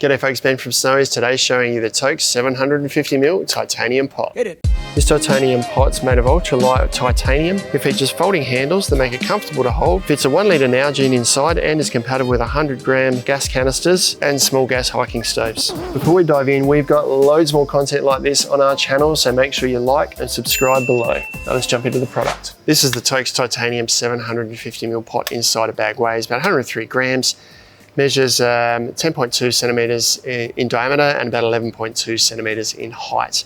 G'day folks, Ben from Snowy's. Today showing you the TOAKS 750ml titanium pot. Hit it. This titanium pot's made of ultralight titanium. It features folding handles that make it comfortable to hold, fits a 1 litre Nalgene inside and is compatible with 100-gram gas canisters and small gas hiking stoves. Before we dive in, we've got loads more content like this on our channel, so make sure you like and subscribe below. Now let's jump into the product. This is the TOAKS Titanium 750ml pot inside a bag. Weighs about 103 grams. Measures 10.2 centimeters in diameter and about 11.2 centimeters in height.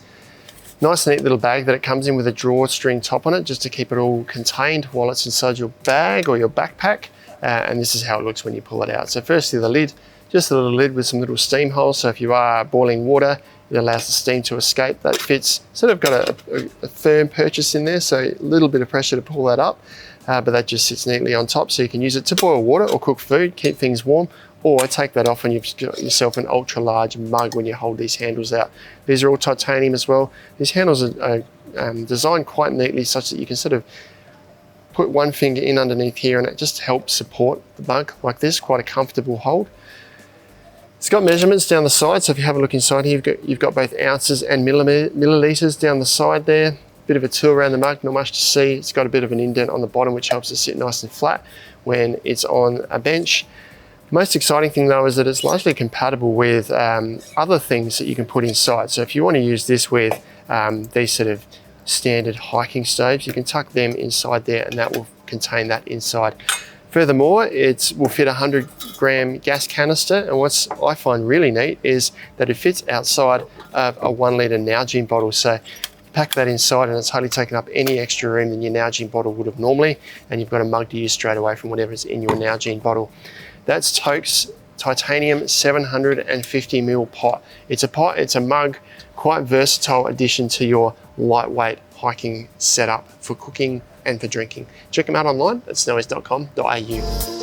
Nice neat little bag that it comes in with a drawstring top on it just to keep it all contained while it's inside your bag or your backpack. And this is how it looks when you pull it out. So firstly the lid, just a little lid with some little steam holes. So if you are boiling water, it allows the steam to escape. That fits, sort of got a firm purchase in there, so a little bit of pressure to pull that up. But that just sits neatly on top, so you can use it to boil water or cook food, keep things warm, or take that off and you've got yourself an ultra large mug when you hold these handles out. These are all titanium as well. These handles are designed quite neatly such that you can sort of put one finger in underneath here and it just helps support the mug like this, quite a comfortable hold. It's got measurements down the side, so if you have a look inside here, you've got both ounces and milliliters down the side there. Bit of a tool around the mug, not much to see. It's got a bit of an indent on the bottom which helps it sit nice and flat when it's on a bench. The most exciting thing though is that it's largely compatible with other things that you can put inside. So if you want to use this with these sort of standard hiking stoves, you can tuck them inside there and that will contain that inside. Furthermore, it will fit a 100-gram gas canister, and what I find really neat is that it fits outside of a 1 litre Nalgene bottle. So pack that inside and it's hardly taken up any extra room than your Nalgene bottle would have normally, and you've got a mug to use straight away from whatever's in your Nalgene bottle. That's TOAKS Titanium 750ml pot. It's a pot, it's a mug, quite versatile addition to your lightweight hiking setup for cooking and for drinking. Check them out online at snowys.com.au.